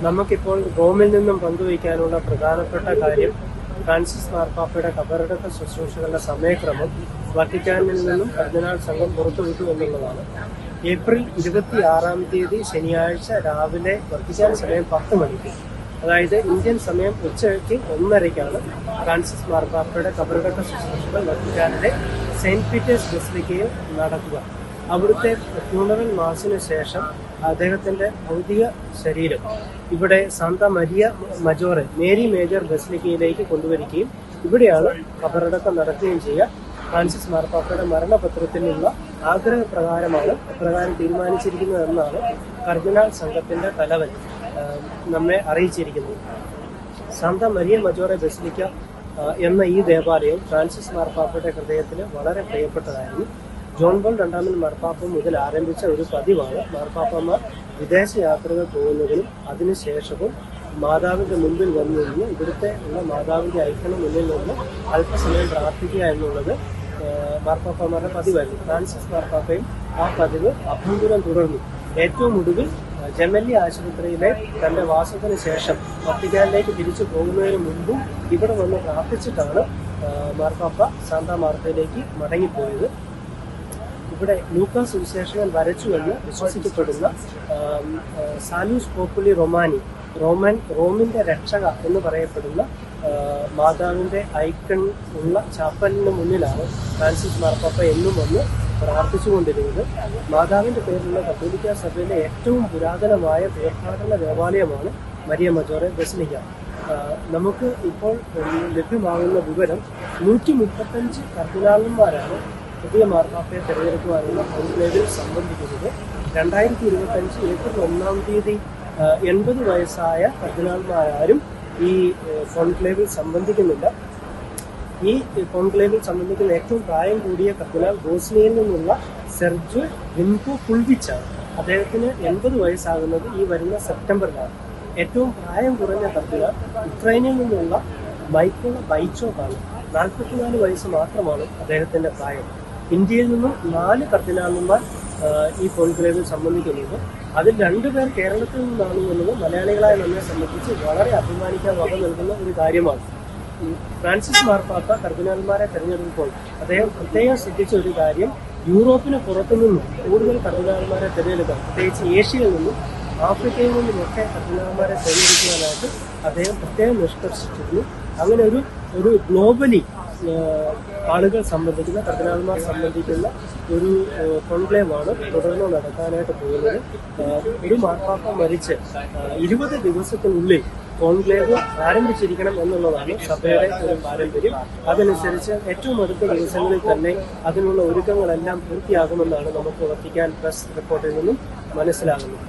നമുക്കിപ്പോൾ റോമിൽ നിന്നും പങ്കുവയ്ക്കാനുള്ള പ്രധാനപ്പെട്ട കാര്യം ഫ്രാൻസിസ് മാർപ്പാപ്പയുടെ കബറടക്ക ശുശ്രൂഷകളുടെ സമയക്രമം വത്തിക്കാനിൽ നിന്നും കർദിനാൾ സംഘം പുറത്തുവിട്ടു എന്നുള്ളതാണ്. ഏപ്രിൽ 26 ശനിയാഴ്ച രാവിലെ വത്തിക്കാൻ സമയം 10 മണിക്ക്, അതായത് ഇന്ത്യൻ സമയം ഉച്ചയ്ക്ക് 1:30 ഫ്രാൻസിസ് മാർപ്പാപ്പയുടെ കബറടക്ക ശുശ്രൂഷകൾ വത്തിക്കാനിലെ സെയിന്റ് പീറ്റേഴ്സ് ബസിലിക്കയിൽ നടക്കുക. അവിടുത്തെ ഫ്യൂണറൽ മാസിന് ശേഷം അദ്ദേഹത്തിന്റെ ഭൗതിക ശരീരം ഇവിടെ Santa Maria Maggiore Mary Major ബസിലിക്കയിലേക്ക് കൊണ്ടുവരികയും ഇവിടെയാണ് കബറടക്കം നടത്തുകയും ചെയ്യുക. ഫ്രാൻസിസ് മാർപ്പാപ്പയുടെ മരണപത്രത്തിലുള്ള ആഗ്രഹപ്രകാരമാണ് അപ്രകാരം തീരുമാനിച്ചിരിക്കുന്നതെന്നാണ് കർദിനാൾ സംഘത്തിന്റെ തലവൻ നമ്മെ അറിയിച്ചിരിക്കുന്നത്. സാന്ത മരിയ മജോറെ ബസിലിക്ക എന്ന ഈ ദേവാലയം ഫ്രാൻസിസ് മാർപ്പാപ്പയുടെ ഹൃദയത്തിന് വളരെ പ്രിയപ്പെട്ടതായിരുന്നു. ജോൺ പോൾ II മാർപ്പാപ്പ മുതൽ ആരംഭിച്ച ഒരു പതിവാണ് മാർപ്പാപ്പമാർ വിദേശ യാത്രകൾ പോകുന്നതിനും അതിനുശേഷവും മാതാവിന്റെ മുമ്പിൽ വന്നു നിന്ന് ഇവിടുത്തെ ഉള്ള മാതാവിന്റെ ഐക്കണ് മുന്നിൽ നിന്ന് അല്പസമയം പ്രാർത്ഥിക്കുക എന്നുള്ളത് മാർപ്പാപ്പമാരുടെ പതിവായിരുന്നു. ഫ്രാൻസിസ് മാർപ്പാപ്പയും ആ പതിവ് അഭ്യന്തരം തുടർന്നു. ഏറ്റവും ഒടുവിൽ ജെമല്ലി ആശുപത്രിയിലെ തന്റെ വാസത്തിന് ശേഷം വത്തിക്കാനിലേക്ക് തിരിച്ചു പോകുന്നതിന് മുമ്പും ഇവിടെ വന്ന് പ്രാർത്ഥിച്ചിട്ടാണ് മാർപ്പാപ്പ സാന്താ മാർത്തയിലേക്ക് മടങ്ങിപ്പോയത്. ഇവിടെ ലൂക്കാ സുവിശേഷകൻ വരച്ചുവെന്ന് വിശ്വസിക്കപ്പെടുന്ന സാലൂസ് പോപ്പുലി റൊമാനി, റോമിന്റെ രക്ഷക എന്ന് പറയപ്പെടുന്ന മാതാവിന്റെ ഐക്കൺ ഉള്ള ചാപ്പലിന് മുന്നിലാണ് ഫ്രാൻസിസ് മാർപ്പാപ്പ എന്നും വന്ന് പ്രാർത്ഥിച്ചുകൊണ്ടിരുന്നത്. മാതാവിന്റെ പേരിലുള്ള കത്തോലിക്ക സഭയിലെ ഏറ്റവും പുരാതനമായ തീർത്ഥാടന ദേവാലയമാണ് മരിയ മജോറെ ബസിലിക്ക. നമുക്ക് ഇപ്പോൾ ലഭ്യമാകുന്ന വിവരം 135 കർദിനാളന്മാരാണ് പുതിയ മാർപ്പാപ്പയെ തെരഞ്ഞെടുക്കുവാനുള്ള കോൺക്ലേവിൽ സംബന്ധിക്കുന്നത്. 2025 ഏപ്രിൽ 1 80 വയസ്സായ കർദിനാൾമാരും ഈ കോൺക്ലേവിൽ സംബന്ധിക്കുന്നില്ല. ഈ കോൺക്ലേവിൽ സംബന്ധിക്കുന്ന ഏറ്റവും പ്രായം കൂടിയ കർദിനാൾ ബോസ്നിയയിൽ നിന്നുള്ള സെർജോ വിൻകോ പുൾവിച്ചാണ്. അദ്ദേഹത്തിന് 80 വയസ്സാകുന്നത് ഈ വരുന്ന സെപ്റ്റംബറിലാണ്. ഏറ്റവും പ്രായം കുറഞ്ഞ കർദിനാൾ യുക്രൈനിൽ നിന്നുള്ള മൈക്കോള ബൈച്ചോക്കാണ്. 44 വയസ്സ് മാത്രമാണ് അദ്ദേഹത്തിന്റെ പ്രായം. ഇന്ത്യയിൽ നിന്നും 4 കർദിനാളന്മാർ ഈ കോൺക്ലേവിൽ സംബന്ധിക്കുന്നത്. അതിൽ 2 പേർ കേരളത്തിൽ നിന്നാണ് എന്നത് മലയാളികളായ നമ്മെ സംബന്ധിച്ച് വളരെ അഭിമാനിക്കാൻ വക നൽകുന്ന ഒരു കാര്യമാണ്. ഫ്രാൻസിസ് മാർപ്പാപ്പ കർദിനാൾമാരെ തെരഞ്ഞെടുക്കുമ്പോൾ അദ്ദേഹം പ്രത്യേകം ശ്രദ്ധിച്ച ഒരു കാര്യം, യൂറോപ്പിന് പുറത്തു നിന്നും കൂടുതൽ കർദിനാൾമാരെ തിരഞ്ഞെടുക്കാം, പ്രത്യേകിച്ച് ഏഷ്യയിൽ നിന്നും ആഫ്രിക്കയിൽ നിന്നുമൊക്കെ കർദിനാൾമാരെ തിരഞ്ഞെടുക്കുവാനായിട്ട് അദ്ദേഹം പ്രത്യേകം നിഷ്കർഷിച്ചിരുന്നു. അങ്ങനെ ഒരു ഗ്ലോബലി ആളുകൾ സംബന്ധിക്കുന്ന കർദിനാൾമാർ സംബന്ധിക്കുന്ന ഒരു കോൺക്ലേവാണ് തുടർന്ന് നടത്താനായിട്ട് പോകുന്നത്. ഒരു മാർപ്പാപ്പ മരിച്ച് 20 ദിവസത്തിനുള്ളിൽ കോൺക്ലേവ് ആരംഭിച്ചിരിക്കണം എന്നുള്ളതാണ് സഭയുടെ ഒരു പാരമ്പര്യം. അതനുസരിച്ച് ഏറ്റവും അടുത്ത ദിവസങ്ങളിൽ തന്നെ അതിനുള്ള ഒരുക്കങ്ങളെല്ലാം പൂർത്തിയാകുമെന്നാണ് നമുക്ക് വത്തിക്കാൻ പ്രസ് റിപ്പോർട്ടിൽ നിന്നും മനസ്സിലാകുന്നത്.